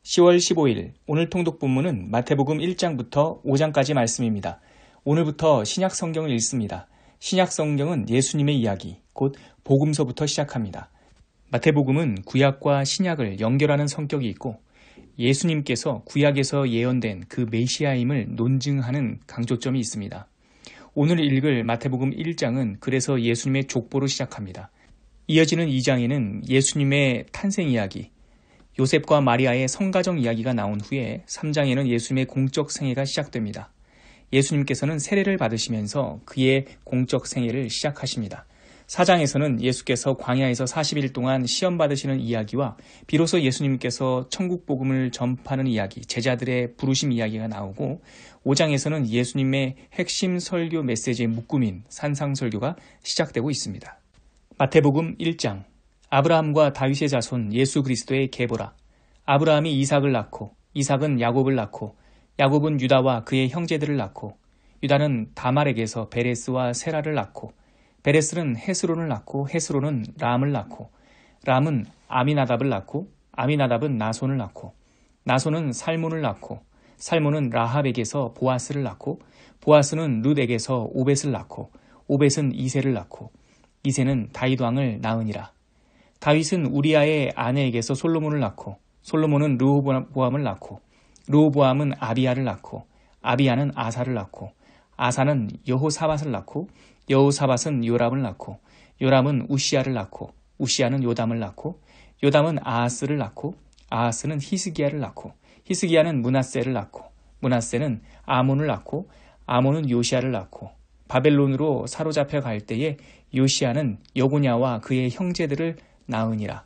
10월 15일 오늘 통독 본문은 마태복음 1장부터 5장까지 말씀입니다. 오늘부터 신약 성경을 읽습니다. 신약 성경은 예수님의 이야기, 곧 복음서부터 시작합니다. 마태복음은 구약과 신약을 연결하는 성격이 있고 예수님께서 구약에서 예언된 그 메시아임을 논증하는 강조점이 있습니다. 오늘 읽을 마태복음 1장은 그래서 예수님의 족보로 시작합니다. 이어지는 2장에는 예수님의 탄생 이야기, 요셉과 마리아의 성가정 이야기가 나온 후에 3장에는 예수님의 공적 생애가 시작됩니다. 예수님께서는 세례를 받으시면서 그의 공적 생애를 시작하십니다. 4장에서는 예수께서 광야에서 40일 동안 시험 받으시는 이야기와 비로소 예수님께서 천국 복음을 전파하는 이야기, 제자들의 부르심 이야기가 나오고 5장에서는 예수님의 핵심 설교 메시지의 묶음인 산상설교가 시작되고 있습니다. 마태복음 1장, 아브라함과 다윗의 자손 예수 그리스도의 계보라. 아브라함이 이삭을 낳고 이삭은 야곱을 낳고 야곱은 유다와 그의 형제들을 낳고 유다는 다말에게서 베레스와 세라를 낳고 베레스는 헤스론을 낳고 헤스론은 람을 낳고 람은 아미나답을 낳고 아미나답은 나손을 낳고 나손은 살몬을 낳고 살몬은 라합에게서 보아스를 낳고 보아스는 룻에게서 오벳을 낳고 오벳은 이새를 낳고 이새는 다윗 왕을 낳으니라. 다윗은 우리아의 아내에게서 솔로몬을 낳고 솔로몬은 르호보암을 낳고 르호보암은 아비야를 낳고 아비야는 아사를 낳고 아사는 여호사밧을 낳고 여호사밧은 요람을 낳고 요람은 우시야를 낳고 우시야는 요담을 낳고 요담은 아하스를 낳고 아하스는 히스기야를 낳고 히스기야는 므낫세를 낳고 므낫세는 아몬을 낳고 아몬은 요시야를 낳고 바벨론으로 사로잡혀 갈 때에 요시야는 여고냐와 그의 형제들을 낳으니라.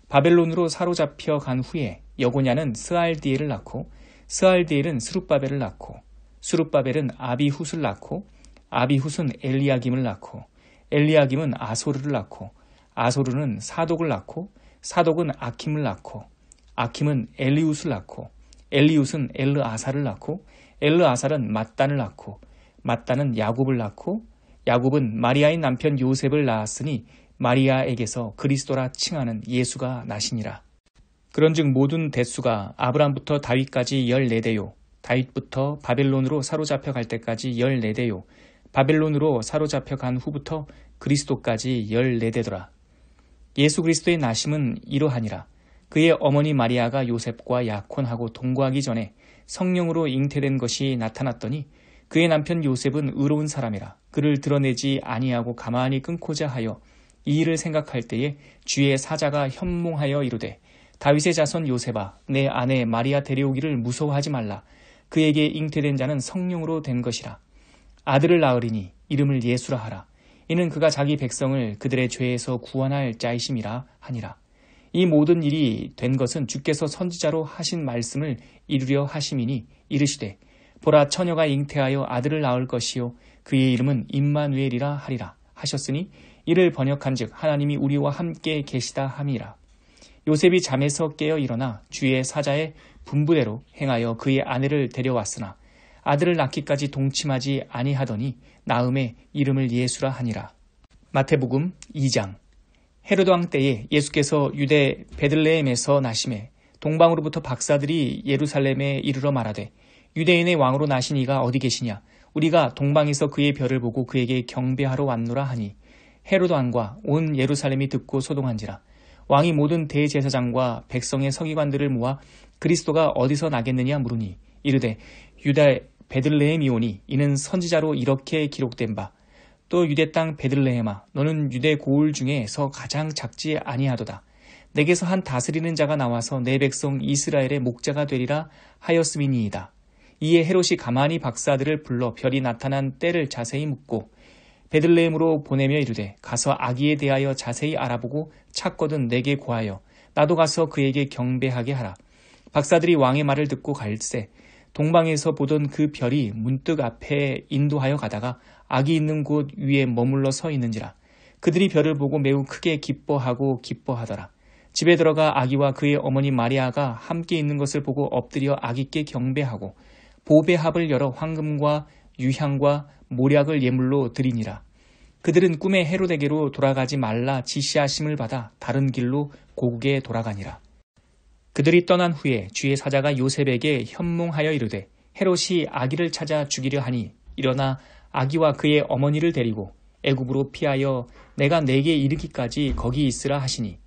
바벨론으로 사로잡혀 간 후에 여고냐는 스알디엘을 낳고 스알디엘은 스룹바벨을 낳고 스룹바벨은 아비훗을 낳고 아비훗은 엘리야김을 낳고 엘리야김은 아소르를 낳고 아소르는 사독을 낳고 사독은 아킴을 낳고 아킴은 엘리웃을 낳고 엘리웃은 엘르아사를 낳고 엘르아살은 mat단을 낳고 mat단은 야곱을 낳고 야곱은 마리아의 남편 요셉을 낳았으니 마리아에게서 그리스도라 칭하는 예수가 나시니라. 그런즉 모든 대수가 아브람부터 다윗까지 14대요. 다윗부터 바벨론으로 사로잡혀 갈 때까지 14대요. 바벨론으로 사로잡혀 간 후부터 그리스도까지 14대더라. 예수 그리스도의 나심은 이러하니라. 그의 어머니 마리아가 요셉과 약혼하고 동거하기 전에 성령으로 잉태된 것이 나타났더니 그의 남편 요셉은 의로운 사람이라. 그를 드러내지 아니하고 가만히 끊고자 하여 이 일을 생각할 때에 주의 사자가 현몽하여 이르되 다윗의 자손 요셉아 내 아내 마리아 데려오기를 무서워하지 말라. 그에게 잉태된 자는 성령으로 된 것이라. 아들을 낳으리니 이름을 예수라 하라. 이는 그가 자기 백성을 그들의 죄에서 구원할 자이심이라 하니라. 이 모든 일이 된 것은 주께서 선지자로 하신 말씀을 이루려 하심이니 이르시되 보라 처녀가 잉태하여 아들을 낳을 것이요 그의 이름은 임마누엘이라 하리라 하셨으니 이를 번역한즉 하나님이 우리와 함께 계시다 함이라. 요셉이 잠에서 깨어 일어나 주의 사자의 분부대로 행하여 그의 아내를 데려왔으나 아들을 낳기까지 동침하지 아니하더니 낳음에 이름을 예수라 하니라. 마태복음 2장. 헤로드 왕 때에 예수께서 유대 베들레헴에서 나심에 동방으로부터 박사들이 예루살렘에 이르러 말하되 유대인의 왕으로 나신 이가 어디 계시냐? 우리가 동방에서 그의 별을 보고 그에게 경배하러 왔노라 하니 헤로드 왕과 온 예루살렘이 듣고 소동한지라. 왕이 모든 대제사장과 백성의 서기관들을 모아 그리스도가 어디서 나겠느냐 물으니 이르되 유다 베들레헴이오니 이는 선지자로 이렇게 기록된 바 또 유대 땅 베들레헴아 너는 유대 고을 중에서 가장 작지 아니하도다. 내게서 한 다스리는 자가 나와서 내 백성 이스라엘의 목자가 되리라 하였음이니이다. 이에 헤롯이 가만히 박사들을 불러 별이 나타난 때를 자세히 묻고 베들레헴으로 보내며 이르되 가서 아기에 대하여 자세히 알아보고 찾거든 내게 고하여 나도 가서 그에게 경배하게 하라. 박사들이 왕의 말을 듣고 갈새 동방에서 보던 그 별이 문득 앞에 인도하여 가다가 아기 있는 곳 위에 머물러 서 있는지라. 그들이 별을 보고 매우 크게 기뻐하고 기뻐하더라. 집에 들어가 아기와 그의 어머니 마리아가 함께 있는 것을 보고 엎드려 아기께 경배하고 보배합을 열어 황금과 유향과 모략을 예물로 드리니라. 그들은 꿈에 헤롯에게로 돌아가지 말라 지시하심을 받아 다른 길로 고국에 돌아가니라. 그들이 떠난 후에 주의 사자가 요셉에게 현몽하여 이르되 헤롯이 아기를 찾아 죽이려 하니 일어나 아기와 그의 어머니를 데리고 애굽으로 피하여 내가 내게 이르기까지 거기 있으라 하시니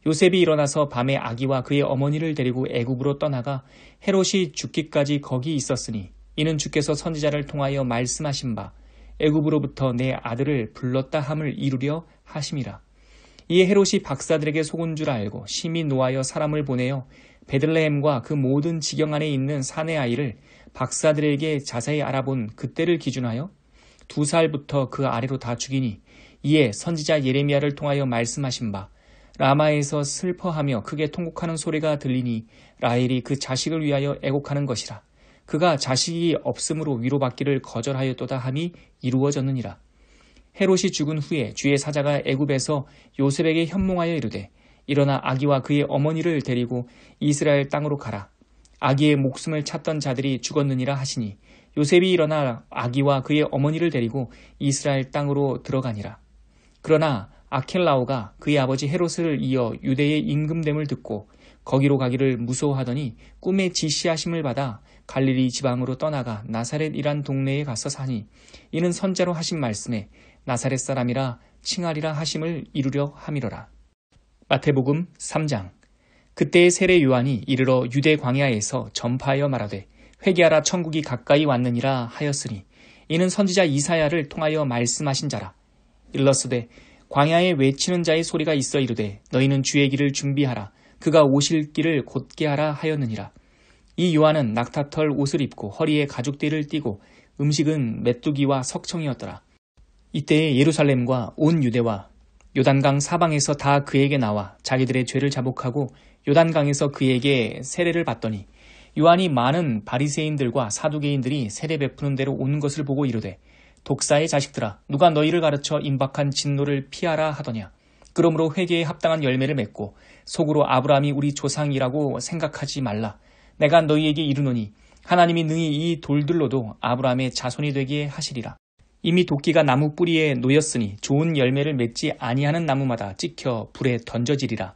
요셉이 일어나서 밤에 아기와 그의 어머니를 데리고 애굽으로 떠나가 헤롯이 죽기까지 거기 있었으니 이는 주께서 선지자를 통하여 말씀하신 바 애굽으로부터 내 아들을 불렀다 함을 이루려 하심이라. 이에 헤롯이 박사들에게 속은 줄 알고 심히 노하여 사람을 보내어 베들레헴과 그 모든 지경 안에 있는 사내 아이를 박사들에게 자세히 알아본 그때를 기준하여 2살부터 그 아래로 다 죽이니 이에 선지자 예레미야를 통하여 말씀하신 바 라마에서 슬퍼하며 크게 통곡하는 소리가 들리니 라헬이 그 자식을 위하여 애곡하는 것이라. 그가 자식이 없으므로 위로받기를 거절하였도다 함이 이루어졌느니라. 헤롯이 죽은 후에 주의 사자가 애굽에서 요셉에게 현몽하여 이르되 일어나 아기와 그의 어머니를 데리고 이스라엘 땅으로 가라. 아기의 목숨을 찾던 자들이 죽었느니라 하시니 요셉이 일어나 아기와 그의 어머니를 데리고 이스라엘 땅으로 들어가니라. 그러나 아켈라오가 그의 아버지 헤롯을 이어 유대의 임금됨을 듣고 거기로 가기를 무서워하더니 꿈에 지시하심을 받아 갈릴리 지방으로 떠나가 나사렛이란 동네에 가서 사니 이는 선자로 하신 말씀에 나사렛 사람이라 칭하리라 하심을 이루려 함이로라. 마태복음 3장. 그때의 세례 요한이 이르러 유대 광야에서 전파하여 말하되 회개하라 천국이 가까이 왔느니라 하였으니 이는 선지자 이사야를 통하여 말씀하신 자라. 일러스되 광야에 외치는 자의 소리가 있어 이르되 너희는 주의 길을 준비하라. 그가 오실 길을 곧게 하라 하였느니라. 이 요한은 낙타털 옷을 입고 허리에 가죽띠를 띠고 음식은 메뚜기와 석청이었더라. 이때에 예루살렘과 온 유대와 요단강 사방에서 다 그에게 나와 자기들의 죄를 자복하고 요단강에서 그에게 세례를 받더니 요한이 많은 바리새인들과 사두개인들이 세례 베푸는 대로 온 것을 보고 이르되 독사의 자식들아 누가 너희를 가르쳐 임박한 진노를 피하라 하더냐. 그러므로 회개에 합당한 열매를 맺고 속으로 아브라함이 우리 조상이라고 생각하지 말라. 내가 너희에게 이르노니 하나님이 능히 이 돌들로도 아브라함의 자손이 되게 하시리라. 이미 도끼가 나무 뿌리에 놓였으니 좋은 열매를 맺지 아니하는 나무마다 찍혀 불에 던져지리라.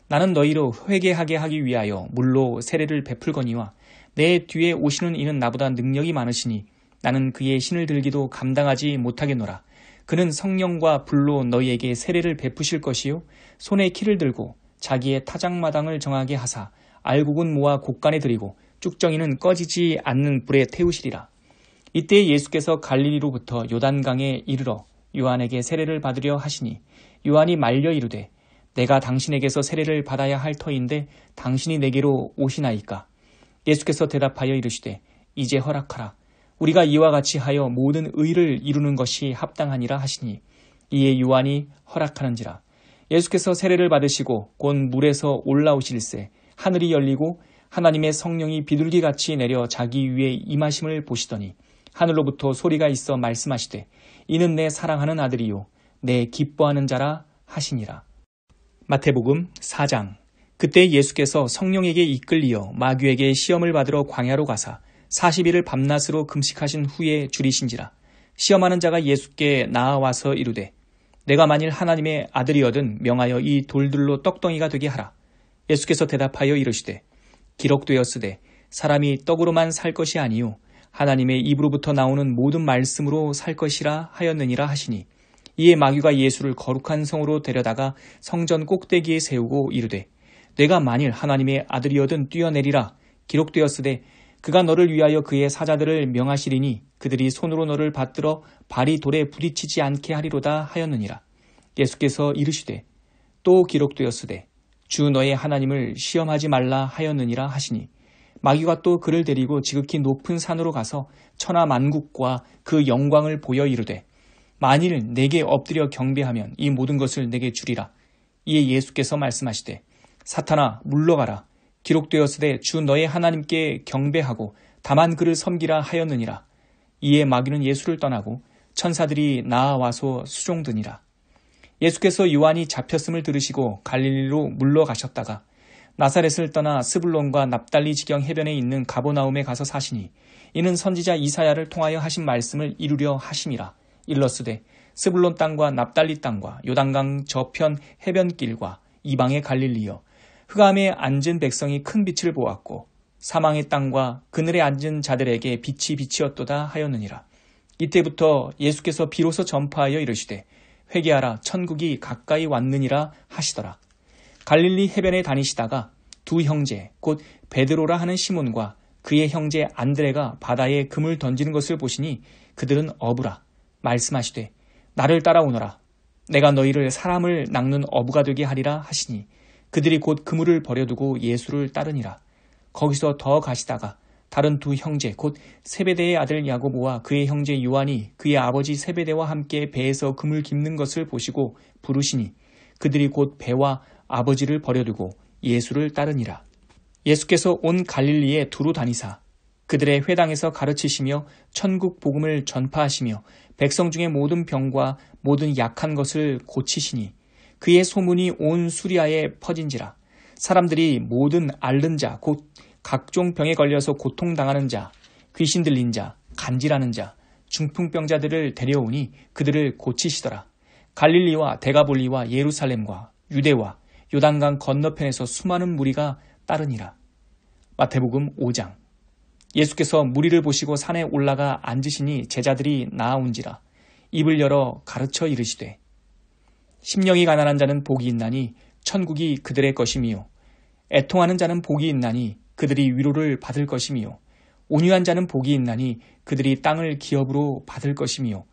나는 너희로 회개하게 하기 위하여 물로 세례를 베풀거니와 내 뒤에 오시는 이는 나보다 능력이 많으시니 나는 그의 신을 들기도 감당하지 못하겠노라. 그는 성령과 불로 너희에게 세례를 베푸실 것이요 손에 키를 들고 자기의 타작마당을 정하게 하사 알곡은 모아 곡간에 들이고 쭉정이는 꺼지지 않는 불에 태우시리라. 이때 예수께서 갈릴리로부터 요단강에 이르러 요한에게 세례를 받으려 하시니 요한이 말려 이르되 내가 당신에게서 세례를 받아야 할 터인데 당신이 내게로 오시나이까. 예수께서 대답하여 이르시되 이제 허락하라. 우리가 이와 같이 하여 모든 의를 이루는 것이 합당하니라 하시니 이에 요한이 허락하는지라. 예수께서 세례를 받으시고 곧 물에서 올라오실새 하늘이 열리고 하나님의 성령이 비둘기같이 내려 자기 위에 임하심을 보시더니 하늘로부터 소리가 있어 말씀하시되 이는 내 사랑하는 아들이요 내 기뻐하는 자라 하시니라. 마태복음 4장. 그때 예수께서 성령에게 이끌리어 마귀에게 시험을 받으러 광야로 가사 40일을 밤낮으로 금식하신 후에 줄이신지라. 시험하는 자가 예수께 나아와서 이르되 내가 만일 하나님의 아들이거든 명하여 이 돌들로 떡덩이가 되게 하라. 예수께서 대답하여 이르시되 기록되었으되 사람이 떡으로만 살 것이 아니요 하나님의 입으로부터 나오는 모든 말씀으로 살 것이라 하였느니라 하시니 이에 마귀가 예수를 거룩한 성으로 데려다가 성전 꼭대기에 세우고 이르되 내가 만일 하나님의 아들이거든 뛰어내리라. 기록되었으되 그가 너를 위하여 그의 사자들을 명하시리니 그들이 손으로 너를 받들어 발이 돌에 부딪히지 않게 하리로다 하였느니라. 예수께서 이르시되 또 기록되었으되 주 너의 하나님을 시험하지 말라 하였느니라 하시니 마귀가 또 그를 데리고 지극히 높은 산으로 가서 천하 만국과 그 영광을 보여 이르되 만일 내게 엎드려 경배하면 이 모든 것을 내게 주리라. 이에 예수께서 말씀하시되 사탄아 물러가라. 기록되었으되 주 너의 하나님께 경배하고 다만 그를 섬기라 하였느니라. 이에 마귀는 예수를 떠나고 천사들이 나아와서 수종드니라. 예수께서 요한이 잡혔음을 들으시고 갈릴리로 물러가셨다가 나사렛을 떠나 스불론과 납달리 지경 해변에 있는 가버나움에 가서 사시니 이는 선지자 이사야를 통하여 하신 말씀을 이루려 하심이라. 일러스되 스불론 땅과 납달리 땅과 요단강 저편 해변길과 이방의 갈릴리여 흑암에 앉은 백성이 큰 빛을 보았고 사망의 땅과 그늘에 앉은 자들에게 빛이 빛이었도다 하였느니라. 이때부터 예수께서 비로소 전파하여 이르시되 회개하라 천국이 가까이 왔느니라 하시더라. 갈릴리 해변에 다니시다가 두 형제 곧 베드로라 하는 시몬과 그의 형제 안드레가 바다에 금을 던지는 것을 보시니 그들은 어부라. 말씀하시되 나를 따라오너라. 내가 너희를 사람을 낚는 어부가 되게 하리라 하시니 그들이 곧 그물을 버려두고 예수를 따르니라. 거기서 더 가시다가 다른 두 형제 곧 세베대의 아들 야고보와 그의 형제 요한이 그의 아버지 세베대와 함께 배에서 금을 깁는 것을 보시고 부르시니 그들이 곧 배와 아버지를 버려두고 예수를 따르니라. 예수께서 온 갈릴리에 두루 다니사 그들의 회당에서 가르치시며 천국 복음을 전파하시며 백성 중의 모든 병과 모든 약한 것을 고치시니 그의 소문이 온 수리아에 퍼진지라. 사람들이 모든 앓는 자 곧 각종 병에 걸려서 고통당하는 자, 귀신 들린 자, 간질하는 자, 중풍병자들을 데려오니 그들을 고치시더라. 갈릴리와 데가볼리와 예루살렘과 유대와 요단강 건너편에서 수많은 무리가 따르니라. 마태복음 5장. 예수께서 무리를 보시고 산에 올라가 앉으시니 제자들이 나아온지라. 입을 열어 가르쳐 이르시되 심령이 가난한 자는 복이 있나니 천국이 그들의 것이미요. 애통하는 자는 복이 있나니 그들이 위로를 받을 것이미요. 온유한 자는 복이 있나니 그들이 땅을 기업으로 받을 것이미요.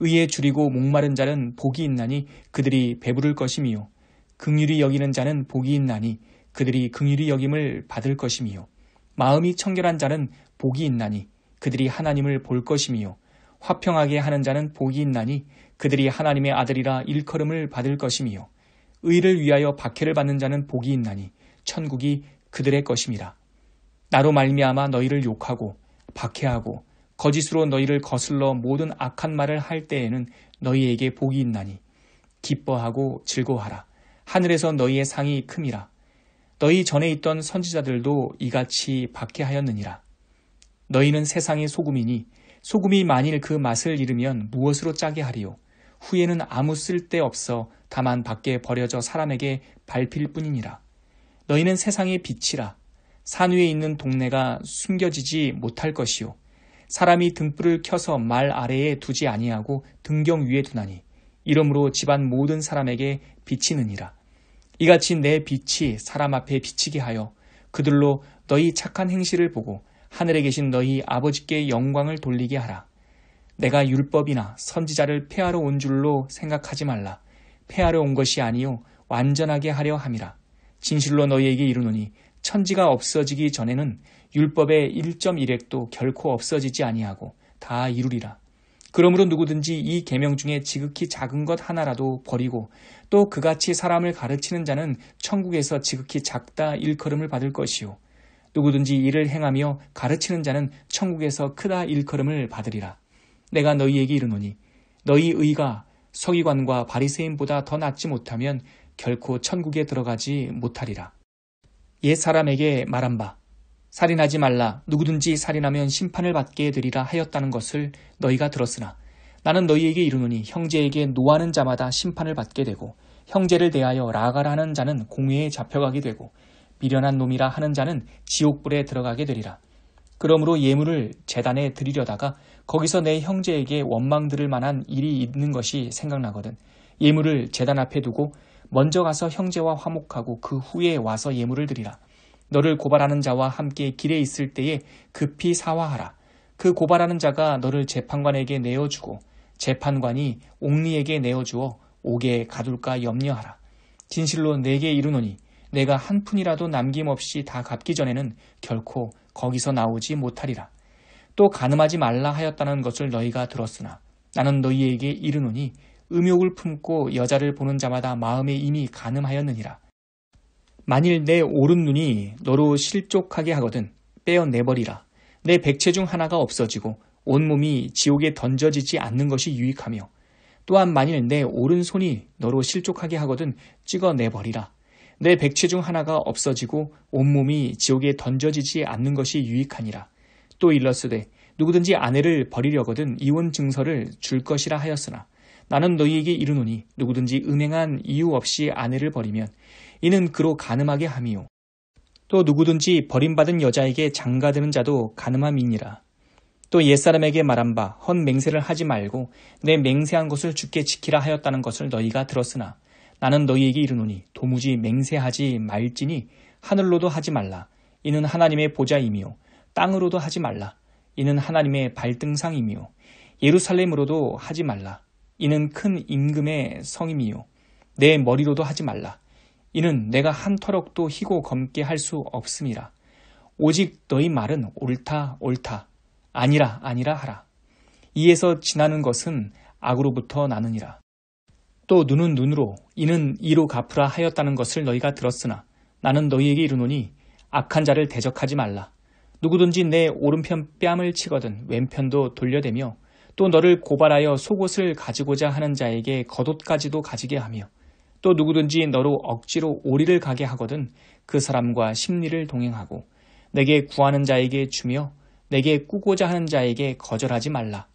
의에 줄이고 목마른 자는 복이 있나니 그들이 배부를 것이미요. 긍휼히 여기는 자는 복이 있나니 그들이 긍휼히 여김을 받을 것이미요. 마음이 청결한 자는 복이 있나니 그들이 하나님을 볼 것이미요. 화평하게 하는 자는 복이 있나니 그들이 하나님의 아들이라 일컬음을 받을 것이미요. 의를 위하여 박해를 받는 자는 복이 있나니 천국이 그들의 것임이라. 나로 말미암아 너희를 욕하고 박해하고 거짓으로 너희를 거슬러 모든 악한 말을 할 때에는 너희에게 복이 있나니 기뻐하고 즐거워하라. 하늘에서 너희의 상이 큼이라. 너희 전에 있던 선지자들도 이같이 박해하였느니라. 너희는 세상의 소금이니 소금이 만일 그 맛을 잃으면 무엇으로 짜게 하리요. 후에는 아무 쓸데없어 다만 밖에 버려져 사람에게 밟힐 뿐이니라. 너희는 세상의 빛이라. 산 위에 있는 동네가 숨겨지지 못할 것이요. 사람이 등불을 켜서 말 아래에 두지 아니하고 등경 위에 두나니 이러므로 집안 모든 사람에게 비치느니라. 이같이 내 빛이 사람 앞에 비치게 하여 그들로 너희 착한 행실을 보고 하늘에 계신 너희 아버지께 영광을 돌리게 하라. 내가 율법이나 선지자를 폐하러 온 줄로 생각하지 말라. 폐하러 온 것이 아니요 완전하게 하려 함이라. 진실로 너희에게 이르노니 천지가 없어지기 전에는 율법의 1.1획도 결코 없어지지 아니하고 다 이루리라. 그러므로 누구든지 이 계명 중에 지극히 작은 것 하나라도 버리고 또 그같이 사람을 가르치는 자는 천국에서 지극히 작다 일컬음을 받을 것이요. 누구든지 이를 행하며 가르치는 자는 천국에서 크다 일컬음을 받으리라. 내가 너희에게 이르노니 너희 의가 서기관과 바리새인보다 더 낫지 못하면 결코 천국에 들어가지 못하리라. 옛 사람에게 말한 바 살인하지 말라. 누구든지 살인하면 심판을 받게 되리라 하였다는 것을 너희가 들었으나 나는 너희에게 이르노니 형제에게 노하는 자마다 심판을 받게 되고 형제를 대하여 라가라 하는 자는 공회에 잡혀가게 되고 미련한 놈이라 하는 자는 지옥불에 들어가게 되리라. 그러므로 예물을 제단에 드리려다가 거기서 내 형제에게 원망 들을 만한 일이 있는 것이 생각나거든 예물을 제단 앞에 두고 먼저 가서 형제와 화목하고 그 후에 와서 예물을 드리라. 너를 고발하는 자와 함께 길에 있을 때에 급히 사화하라. 그 고발하는 자가 너를 재판관에게 내어주고 재판관이 옥리에게 내어주어 옥에 가둘까 염려하라. 진실로 내게 이르노니 내가 한 푼이라도 남김없이 다 갚기 전에는 결코 거기서 나오지 못하리라. 또 간음하지 말라 하였다는 것을 너희가 들었으나 나는 너희에게 이르노니 음욕을 품고 여자를 보는 자마다 마음에 이미 간음하였느니라. 만일 내 오른 눈이 너로 실족하게 하거든 빼어내버리라. 내 백체 중 하나가 없어지고 온몸이 지옥에 던져지지 않는 것이 유익하며 또한 만일 내 오른손이 너로 실족하게 하거든 찍어내버리라. 내 백체 중 하나가 없어지고 온몸이 지옥에 던져지지 않는 것이 유익하니라. 또 일렀으되 누구든지 아내를 버리려거든 이혼 증서를 줄 것이라 하였으나 나는 너희에게 이르노니 누구든지 음행한 이유 없이 아내를 버리면 이는 그로 간음하게 함이요. 또 누구든지 버림받은 여자에게 장가드는 자도 간음함이니라. 또 옛사람에게 말한 바 헛 맹세를 하지 말고 내 맹세한 것을 주께 지키라 하였다는 것을 너희가 들었으나 나는 너희에게 이르노니 도무지 맹세하지 말지니 하늘로도 하지 말라. 이는 하나님의 보좌이미요. 땅으로도 하지 말라. 이는 하나님의 발등상이미요. 예루살렘으로도 하지 말라. 이는 큰 임금의 성임이요. 내 머리로도 하지 말라. 이는 내가 한 터럭도 희고 검게 할 수 없음이라. 오직 너희 말은 옳다 옳다 아니라 아니라 하라. 이에서 지나는 것은 악으로부터 나느니라. 또 눈은 눈으로 이는 이로 갚으라 하였다는 것을 너희가 들었으나 나는 너희에게 이르노니 악한 자를 대적하지 말라. 누구든지 내 오른편 뺨을 치거든 왼편도 돌려대며 또 너를 고발하여 속옷을 가지고자 하는 자에게 겉옷까지도 가지게 하며 또 누구든지 너로 억지로 오리를 가게 하거든 그 사람과 심리를 동행하고 내게 구하는 자에게 주며 내게 꾸고자 하는 자에게 거절하지 말라.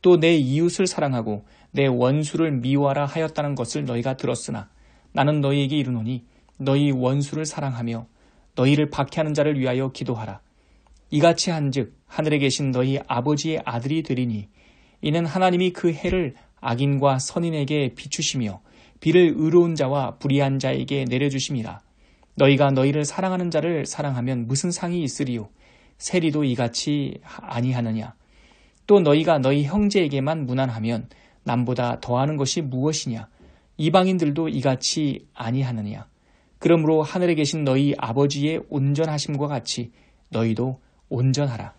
또 내 이웃을 사랑하고 내 원수를 미워하라 하였다는 것을 너희가 들었으나 나는 너희에게 이르노니 너희 원수를 사랑하며 너희를 박해하는 자를 위하여 기도하라. 이같이 한즉 하늘에 계신 너희 아버지의 아들이 되리니 이는 하나님이 그 해를 악인과 선인에게 비추시며 비를 의로운 자와 불의한 자에게 내려주심이라. 너희가 너희를 사랑하는 자를 사랑하면 무슨 상이 있으리요? 세리도 이같이 아니하느냐? 또 너희가 너희 형제에게만 무난하면 남보다 더하는 것이 무엇이냐? 이방인들도 이같이 아니하느냐? 그러므로 하늘에 계신 너희 아버지의 온전하심과 같이 너희도 온전하라.